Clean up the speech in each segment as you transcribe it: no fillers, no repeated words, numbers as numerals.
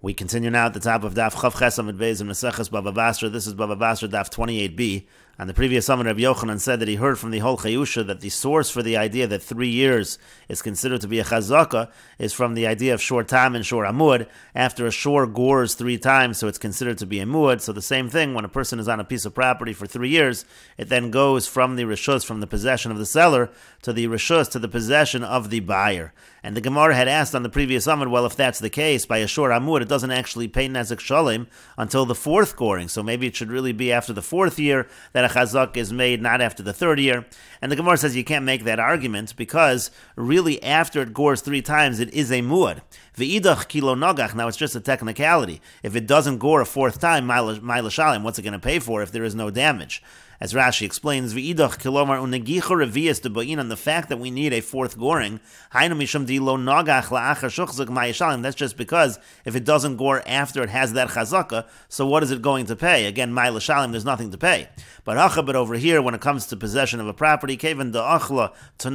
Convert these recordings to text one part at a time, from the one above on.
We continue now at the top of Daf Chav Ches Amud Beis in Meseches Bava Basra. This is Bava Basra Daf 28b. On the previous summon, Rabbi Yochanan said that he heard from the whole Chayusha that the source for the idea that 3 years is considered to be a chazaka is from the idea of shor tam and shor amud. After a shor gores 3 times, so it's considered to be a muad. So the same thing, when a person is on a piece of property for 3 years, it then goes from the rishus, from the possession of the seller, to the rishus, to the possession of the buyer. And the Gemara had asked on the previous summon, well, if that's the case, by a shor amud, it doesn't actually pay nezek shalim until the 4th goring. So maybe it should really be after the 4th year that a chazak is made, not after the 3rd year. And the Gemara says you can't make that argument because really after it gores 3 times, it is a muad. V'idach kilo nagach. Now it's just a technicality. If it doesn't gore a 4th time, ma'ila shalim, what's it going to pay for if there is no damage? As Rashi explains, v'idach kilomar unegicha revias deba'in, on the fact that we need a 4th goring, hainu mishum di lo nagach la'achar shuchzak ma'yishalim. That's just because if it doesn't gore after it has that chazaka, so what is it going to pay? Again, ma'ila shalim, there's nothing to pay. But over here, when it comes to possession of a property, kevan da'achla to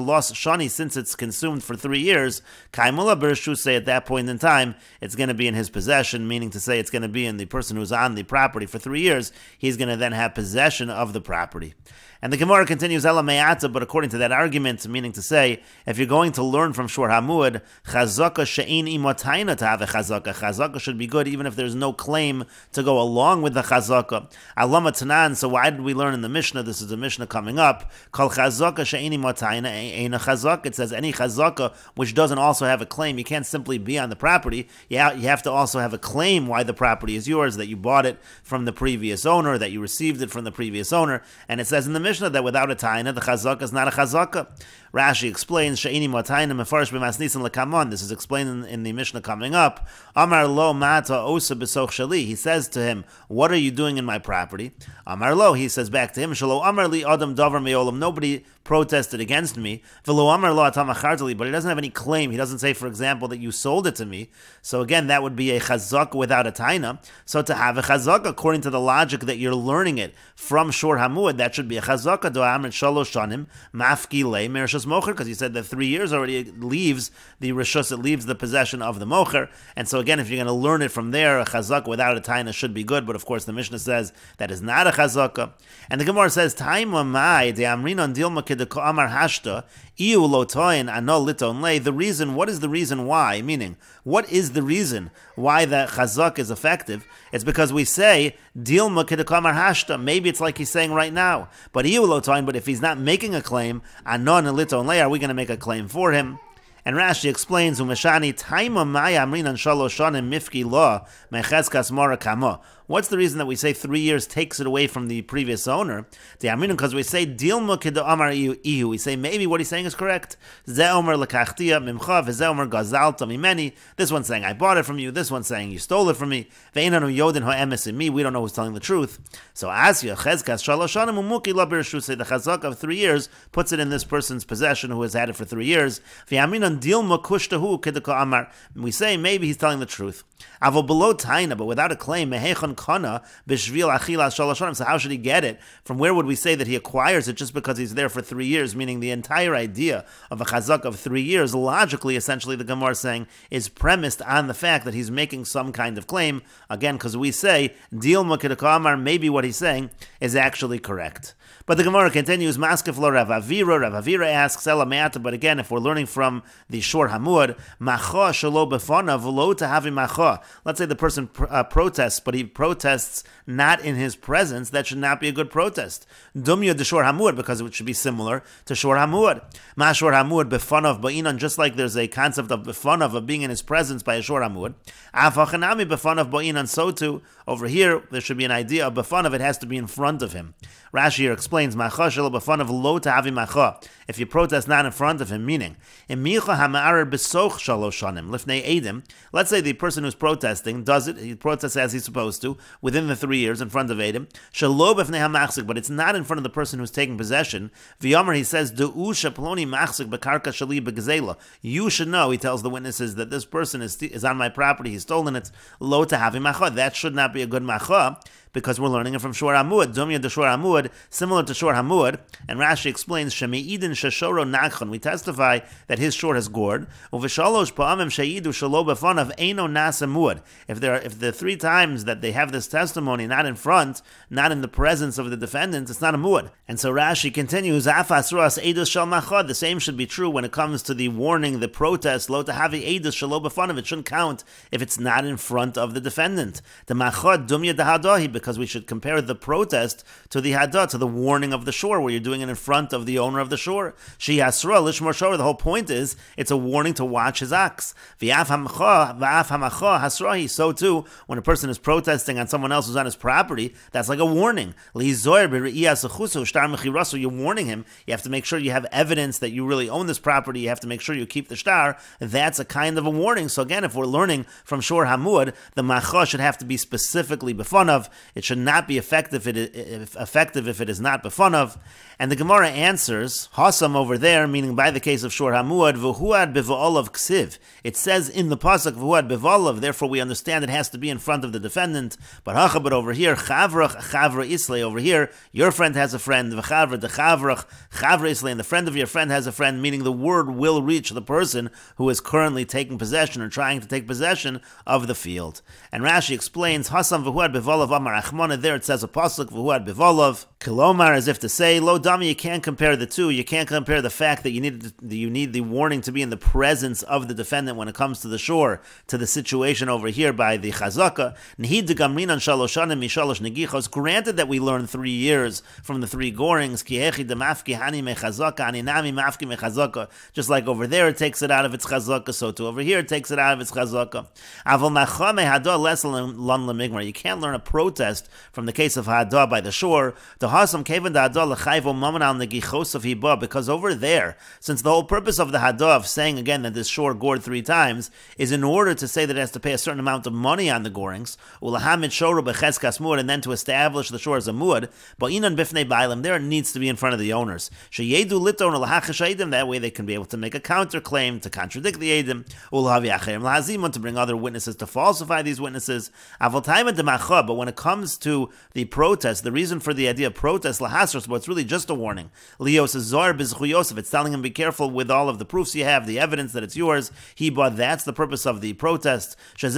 loss shani, since it's consumed for 3 years, kaimula bershu, say at that point in time, it's going to be in his possession, meaning to say it's going to be in the person who's on the property for 3 years, he's going to then have possession of the property. And the Gemara continues, Ela me'ata, but according to that argument, meaning to say, if you're going to learn from Shor Hamud, chazaka she'in imotayna to have a chazaka. Chazaka should be good even if there's no claim to go along with the chazaka. Alama tanan, so why did we learn in the Mishnah? This is the Mishnah coming up. Kol chazaka she'in imotayna ein a chazaka. It says any chazaka which doesn't also have a claim. You can't simply be on the property. You have to also have a claim why the property is yours, that you bought it from the previous owner, that you received it from the previous owner. And it says in the Mishnah that without a taina, the chazaka is not a chazaka. Rashi explains, She'ini mataina mefarish b'masnisin lekamon. This is explained in the Mishnah coming up. Amar lo mata osa b'soch shali. He says to him, what are you doing in my property? Amar lo, he says back to him, Shalo amar li adam davar me'olam. Nobody protested against me. V'lo amar lo atam achartali. But he doesn't have any claim. He doesn't say, for example, that you sold it to me. So again, that would be a chazaka without a taina. So to have a chazaka, according to the logic that you're learning it from Shor Hamud, that should be a chazaka. Do amar shalosh shanim mafki le mershus mocher, because he said that 3 years already leaves the rishus, it leaves the possession of the mocher. And so again, if you're going to learn it from there, a chazaka without a taina should be good. But of course, the Mishnah says that is not a chazaka. And the Gemara says, Taima mai de amrinon dilma kedeko amar hashta iu lotoin ano liton le. The reason, what is the reason why? Meaning, what is the reason why that chazak is effective? It's because we say dilma kedeko amar hashta. Maybe it's like he's saying right now. But iu lotoin. But if he's not making a claim, ano liton le, are we going to make a claim for him? And Rashi explains, Umeshani taima maya amrinan shalosh shanim mifki lo mecheskas mora kamo. What's the reason that we say 3 years takes it away from the previous owner? Because we say dilma kedo amar ihu. We say maybe what he's saying is correct. Ze omer lekachtia mimcha v'ze omer gazalta mimeni. This one's saying I bought it from you. This one's saying you stole it from me. Ve'inanu yodin ha'emes in me. We don't know who's telling the truth. So asya cheskas shalosh shanim umuki lo birshu. Say the chazak of 3 years puts it in this person's possession who has had it for 3 years. Ve'aminan dilma kushtahu kedeko amar. We say maybe he's telling the truth. Avo below taina, but without a claim, mehechon kana b'shvil achila shalosh shanim. So how should he get it? From where would we say that he acquires it just because he's there for 3 years? Meaning the entire idea of a chazak of 3 years, logically, essentially, the Gemara is saying, is premised on the fact that he's making some kind of claim. Again, because we say dilma kedeko amar, maybe what he's saying is actually correct. But the Gemara continues, Maskef lo Rav Avira. Rav Avira asks, Ela me'ata, but again, if we're learning from the Shor Hamud, macha shelo befanav lo tahavi macha. Let's say the person protests, but he protests not in his presence. That should not be a good protest. Dumya de Shor Hamud, because it should be similar to Shor Hamud. Ma Shor Hamud befanav ba'inan, just like there's a concept of befanav, of being in his presence by a Shor Hamud. Afachanami befanav ba'inan, so too, over here, there should be an idea of befanav, it has to be in front of him. Rashi here explains, Macha shelo befanav lo tahavi macha. If you protest not in front of him, meaning, let's say the person who's protesting does it, he protests as he's supposed to, within the 3 years in front of Edim, but it's not in front of the person who's taking possession. V'yomer, he says, you should know, he tells the witnesses, that this person is on my property, he's stolen it, lo tahavi macha. That should not be a good macha, because we're learning it from Shor Hamud. Dumya de Shor Hamud, similar to Shor Hamud. And Rashi explains, Shemi'idin sheshoro nachon. We testify that his shor has gored. Uveshalosh pa'amim she'idu shelo b'fanav eino nas amud. If the 3 times that they have this testimony, not in front, not in the presence of the defendant, it's not a muad. And so Rashi continues, Afas ruas edus shel machad. The same should be true when it comes to the warning, the protest. Lo tahavi edus shelo b'fanav. It shouldn't count if it's not in front of the defendant. The machad dumya dehadahi, because we should compare the protest to the hadah, to the warning of the shore, where you're doing it in front of the owner of the shore. She hasra lishmor shor. The whole point is it's a warning to watch his ox. V'af hamacha hasrahi. So too, when a person is protesting on someone else who's on his property, that's like a warning. You're warning him. You have to make sure you have evidence that you really own this property. You have to make sure you keep the shtar. That's a kind of a warning. So again, if we're learning from Shor Hamud, the macha should have to be specifically b'fanav. It should not be effective if it is not b'fanav. And the Gemara answers, Hasam over there, meaning by the case of Shor Hamud, v'huad b'va'olav ksiv. It says in the pasuk v'huad b'va'olav, therefore we understand it has to be in front of the defendant. But over here, chavrach chavra islay, over here, your friend has a friend, v'chavra dechavrach chavra islay, and the friend of your friend has a friend, meaning the word will reach the person who is currently taking possession or trying to take possession of the field. And Rashi explains, Hasam v'huad b'va'olav amar achmana, there it says a pasuk v'huad b'va'olav, kilomar, as if to say, lo dami, you can't compare the two. You can't compare the fact that you need the warning to be in the presence of the defendant when it comes to the shore to the situation over here by the chazaka. Granted that we learned 3 years from the 3 gorings, just like over there it takes it out of its chazaka, so too over here it takes it out of its chazaka. You can't learn a protest from the case of hadah by the shore. Because over there, since the whole purpose of the hadah, of saying again that this shore gored 3 times, is in order to say that it has to pay a certain amount of money on the gorings, and then to establish the shore as a muad, there it needs to be in front of the owners. That way they can be able to make a counterclaim, to contradict the edim, to bring other witnesses to falsify these witnesses. But when it comes to the protest, the reason for the idea of protest, but it's really just a warning. If it's telling him be careful with all of the proofs you have, the evidence that it's yours, that's the purpose of the protest. This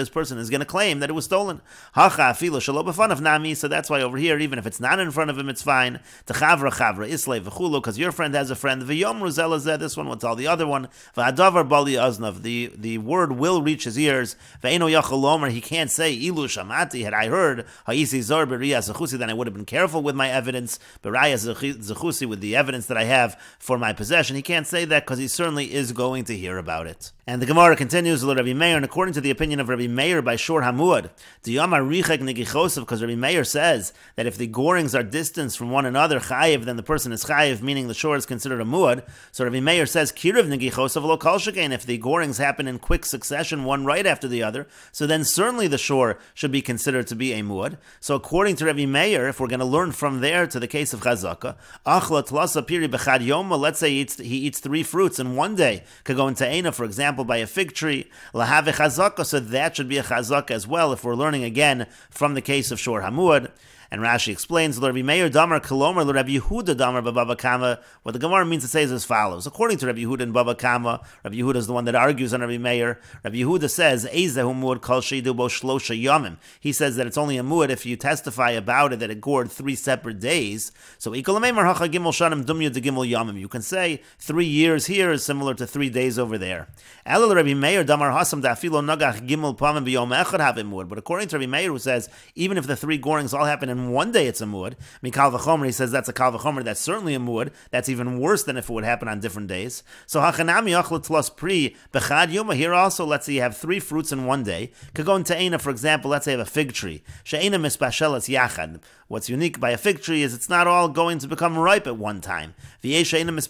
person is going to claim that it was stolen. So that's why over here, even if it's not in front of him, it's fine. Because your friend has a friend. This one will tell the other one. The word will reach his ears. He can't say, had I heard, then I would have been careful with my evidence, with the evidence that I have for my possession. He can't say that because he certainly is going to hear about it. And the Gemara continues, Rabbi Meir, and according to the opinion of Rabbi Meir by Shor Hamud, because Rabbi Meir says that if the gorings are distanced from one another, chayiv, then the person is chayiv, meaning the shore is considered a muad. So Rabbi Meir says, kirav negichosav lo kol shekain, if the gorings happen in quick succession, one right after the other, so then certainly the shore should be considered to be a muad. So according to Rabbi Meir, if we're going to learn from there to the case of chazaka, achla tlasa piri bechad yoma, let's say he eats 3 fruits in one day, could go into Eina, for example, by a fig tree, lahave chazaka, so that should be a chazaka as well, if we're learning again from the case of Shor Hamud. And Rashi explains, Rabbi Meir Damar Kolomer, Rabbi Yehuda Damar Babba Kama. What the Gemara means to say is as follows. According to Rabbi Yehuda and Babba Kama, Rabbi Yehuda is the one that argues on Rabbi Meir. Rabbi Yehuda says, Eizehu muad kol sheidu bo shlosha yamim. He says that it's only a muad if you testify about it that it gored 3 separate days. So you can say 3 years here is similar to 3 days over there. But according to Rabbi Meir, who says even if the 3 gorings all happen in one day, it's a muad. Mikal v'chomer, he says that's a kal v'chomer, that's certainly a muad. That's even worse than if it would happen on different days. So hachanami achlet tlos pri bechad yoma. Here also, let's say you have 3 fruits in one day. Could go into Eina, for example, let's say you have a fig tree. She'ena mispashelas yachad. What's unique by a fig tree is it's not all going to become ripe at one time. Sometimes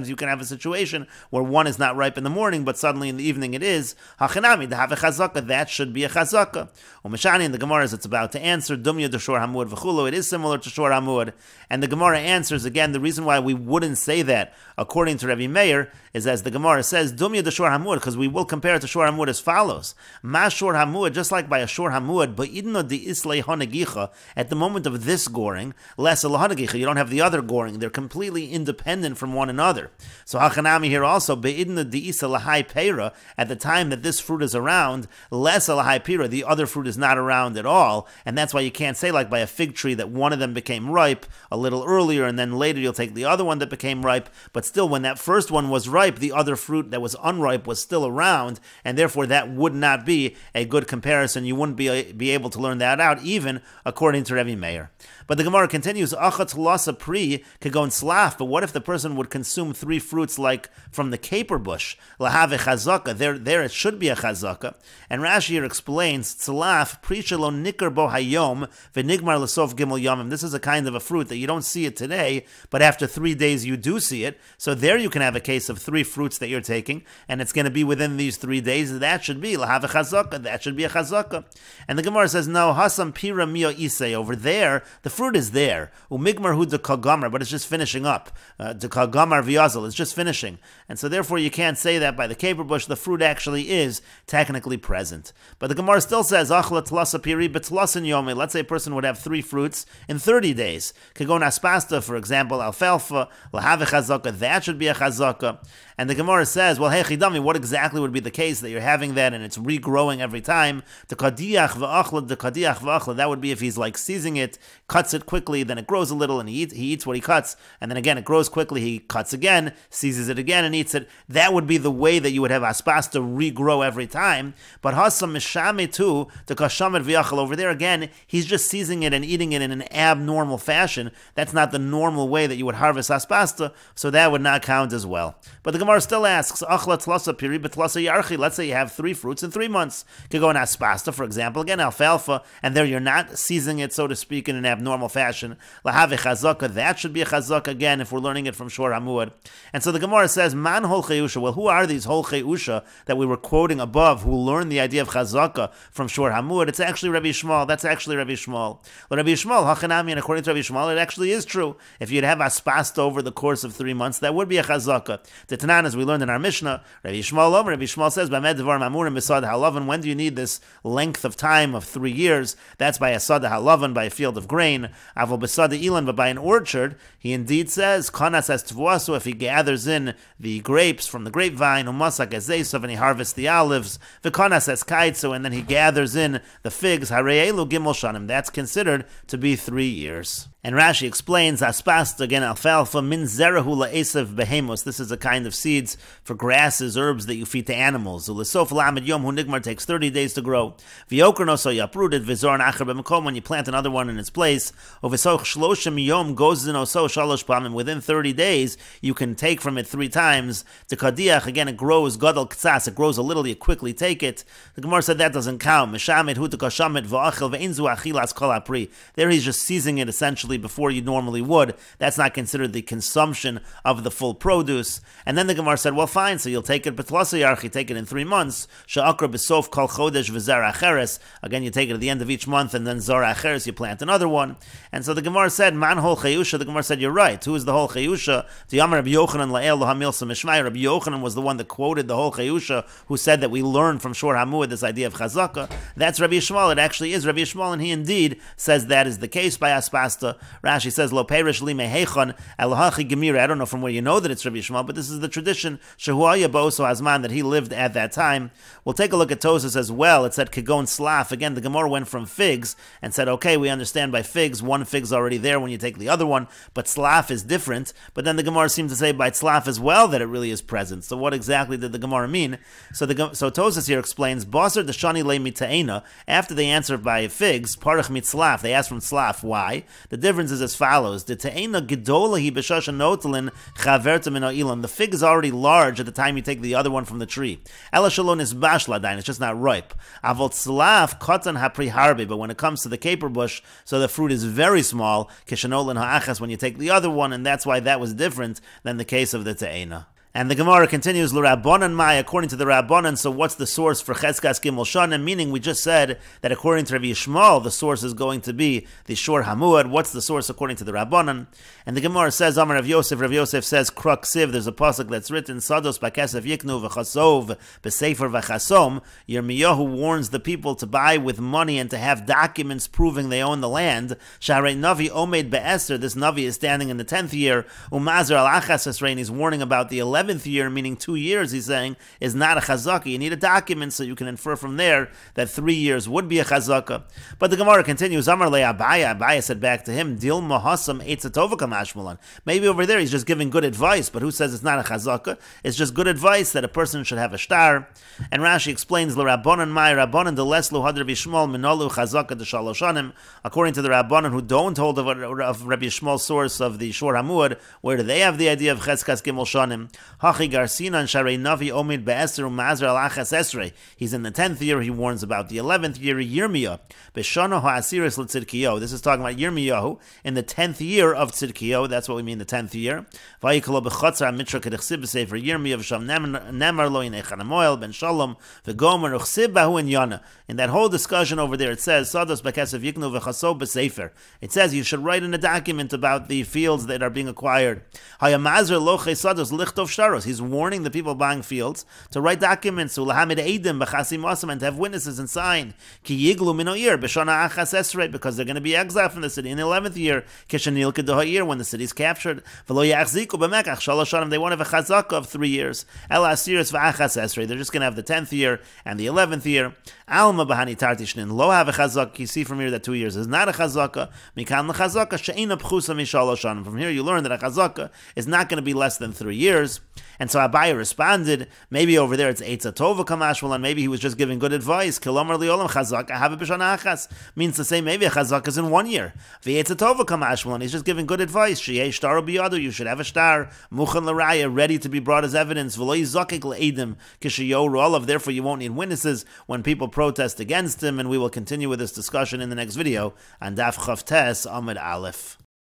you can have a situation where one is not ripe in the morning, but suddenly in the evening it is. That should be a chazaka. And the Gemara is a about to answer. Dumya de shor hamud v'chulo. It is similar to shor hamud. And the Gemara answers again. The reason why we wouldn't say that, according to Rabbi Meir, is as the Gemara says, Dumya de shor hamud, because we will compare it to shor hamud as follows. Ma shor hamud, just like by a shor hamud, but idno de islay hanagicha, at the moment of this goring, less hanagicha, you don't have the other goring. They're completely independent from one another. So hachanami here also, beidna de isa lahai pera, at the time that this fruit is around, less lahai pera, the other fruit is not around at all, and that's why you can't say like by a fig tree that one of them became ripe a little earlier, and then later you'll take the other one that became ripe, but still when that first one was ripe, the other fruit that was unripe was still around, and therefore that would not be a good comparison. You wouldn't be able to learn that out, even according to Rabbi Meir. But the Gemara continues, achat lasa pri kagon slaf, but what if the person would consume 3 fruits like from the caper bush? Lahave chazaka, there it should be a chazaka. And Rashi here explains, tzlaf pri shelo nikar bo hayom v'nigmar l'sof gimel yomim. This is a kind of a fruit that you don't see it today, but after 3 days you do see it. So there you can have a case of 3 fruits that you're taking, and it's going to be within these 3 days. That should be lahave chazaka, that should be a chazaka. And the Gemara says, no, hasam pira mio isei, over there, the fruit is there. Umigmar hu de kagamar, but it's just finishing up. De kagamar v'yazal, it's just finishing. And so therefore you can't say that by the caper bush, the fruit actually is technically present. But the Gemara still says, achla tlasa piri betlasin yomi. Let's say a person would have 3 fruits in 30 days. Kagon aspasta, for example, alfalfa, lahave chazaka, that should be a chazaka. And the Gemara says, well, hey chidami, what exactly would be the case that you're having that and it's regrowing every time? The kadiach v'achla, that would be if he's like seizing it, cuts it quickly, then it grows a little, and he eats what he cuts, and then again it grows quickly, he cuts again, seizes it again, and eats it. That would be the way that you would have aspasta regrow every time. But hasam mishame too, the kashamet v'achal, over there again, he's just seizing it and eating it in an abnormal fashion. That's not the normal way that you would harvest aspasta, so that would not count as well. But the Gemara still asks, achla tlasa piri betlasa yarchi. Let's say you have 3 fruits in 3 months. Could go in aspasta, for example, again alfalfa, and there you're not seizing it, so to speak, in an abnormal fashion. Lahave chazaka, that should be a chazaka again if we're learning it from Shor Hamud. And so the Gemara says, man hol chayusha. Well, who are these hol chayusha that we were quoting above who learned the idea of chazaka from Shor Hamud? It's actually Rabbi Shmuel. That's actually Rabbi Shmuel. Well, Rabbi Shmuel, hachanami, and according to Rabbi Shmuel, it actually is true. If you'd have aspasta over the course of 3 months, that would be a chazaka. The Tanan, as we learned in our Mishnah, Rabbi Shmuel says, Bamed devar mamurim besad halavan. When do you need this length of time of 3 years? That's by a sada halavan, by a field of grain. Avol besada ilan, but by an orchard, he indeed says, Kanas as tvuasu, if he gathers in the grapes from the grapevine, umasak ezesav, and he harvests the olives, v'kanas as kaitzu, and then he gathers in the figs, hareelu gimel shanim. That's considered to be 3 years. And Rashi explains, aspasta, again, alfalfa, min zerahu la'esav behemos. This is a kind of seeds for grasses, herbs that you feed to animals. Ulesof la'amid yom hu nigmar, takes 30 days to grow. V'yokerno, so you uprooted, v'zor acher b'mekom, when you plant another one in its place. Uvesoch shloshim yom goes in oso shalosh pamim. Within 30 days, you can take from it 3 times. The kadiach, again, it grows, gadol ktsas, it grows a little, you quickly take it. The Gemara said that doesn't count. Mishamid hu tekashamid v'achil v'inzu achilas kol apri. There he's just seizing it essentially before you normally would. That's not considered the consumption of the full produce. And then the Gemara said, well, fine, so you'll take it betlasa yarchi, take it in 3 months. Sha'akra b'sof kol chodesh v'zar acheres. Again, you take it at the end of each month, and then zar acheres, you plant another one. And so the Gemara said, man hol chayusha. The Gemara said, you're right. Who is the whole chayusha? The Yamar Rabbi Yochanan la'el lo hamil samishmai. Rabbi Yochanan was the one that quoted the whole chayusha, who said that we learned from Shor Hamud this idea of chazaka. That's Rabbi Shmuel. It actually is Rabbi Shmuel, and he indeed says that is the case by aspasta. Rashi says, lo perish li mehechon elahachi gemira. I don't know from where you know that it's Rabbi Shmuel, but this is the tradition, shehuaya boso hazman, that he lived at that time. We'll take a look at Tosas as well. It said kagon slaf. Again, the Gemara went from figs and said, okay, we understand by figs, one fig's already there when you take the other one, but slaf is different. But then the Gemara seemed to say by slaf as well that it really is present. So what exactly did the Gemara mean? So Tosas here explains, Basra deshani le mitaena, after they answer by figs, parach mit slaf, they ask from slaf. Why? The difference is as follows. The ta'ena gedola hi b'shasha notelin chaverta min ha'ilan. The fig is already large at the time you take the other one from the tree. Ela shalon is bashladain, it's just not ripe. Avot slaf katan hapri harbe, but when it comes to the caper bush, so the fruit is very small, kishanolin ha'achas, when you take the other one, and that's why that was different than the case of the ta'ena. And the Gemara continues, L'Rabbanan Mai, according to the Rabbanan. So what's the source for Cheskas Gimel Shanim? Meaning, we just said that according to Rabbi Yishmael, the source is going to be the Shor Hamuad. What's the source according to the Rabbanan? And the Gemara says, Amar Rav Yosef says, Kruk Siv, there's a pasuk that's written, Sados Bakesef Yiknu v'chasov b'sefer v'chasom. Yirmiyahu warns the people to buy with money and to have documents proving they own the land. Sharei Navi Omed Be'eser, this Navi is standing in the 10th year. Umazer al-Achas Esrein, he's warning about the 11th year, meaning 2 years, he's saying, is not a chazaka. You need a document so you can infer from there that 3 years would be a chazaka. But the Gemara continues, Amar le Abaya said back to him, Dil mahasam eitzatova kamashmalan. Maybe over there he's just giving good advice, but who says it's not a chazaka? It's just good advice that a person should have a star. And Rashi explains, L'Rabbanan Mai, Rabbanan deleslu had Rabbi Yishmael minolu chazaka d'shaloshanim. According to the Rabbanan who don't hold of Rabbi Yishmael's source of the Shor Hamud, where do they have the idea of Cheskas Gimel Shanim? Hachi Garsinan Sharei Navi Omid Be'eser U'Mazer Al-Achas Esrei. He's in the 10th year, he warns about the 11th year, Yirmiyah. B'shana ha'asiris l'tzidkiyo. This is talking about Yirmiyahu in the 10th year of Tzidkiyo. That's what we mean, the 10th year. Vayikolo b'chotzar mitra k'dechsib b'sefer Yirmiyah v'sham nemar lo yinei chanamoel ben shalom v'gomer uchsib bahu in yana. In that whole discussion over there, it says, Sados b'kesev yiknu v'chaso b'sefer. It says you should write in a document about the fields that are being acquired. Hayamazer loche sados lichtov sharos. He's warning the people buying fields to write documents, ulahamid eidim b'chasim asam, and to have witnesses and sign. Ki yiglu minoir b'shana achas esrei, because they're going to be exiled from the city in the 11th year. Kishanil kedoha'ir, when the city is captured. V'lo yachziku b'mekach shalosh shanim. They won't have a chazaka of 3 years. El asiris v'achas esrei. They're just going to have the 10th year and the 11th year. Alma b'hani tartishnin lo have a chazaka. You see from here that 2 years is not a chazaka. Mikan l'chazaka she'ina pchusa mishalosh shanim. From here you learn that a chazaka is not going to be less than 3 years. And so Abaye responded, maybe over there it's Eitza Tova Kamashmal, and maybe he was just giving good advice. Kilomar Liolam Chazak, I have a Bishana Achas. Means to say maybe a Chazak is in 1 year. V'Eitza Tova Kamashmal, and he's just giving good advice. Sheyeh Shtar Biyadu, you should have a star. Muchan L'Raya, ready to be brought as evidence. V'Lo Yizakik L'Edim, Kishayoru Olav, therefore you won't need witnesses when people protest against him, and we will continue with this discussion in the next video on Daf Chavtes Amud Aleph.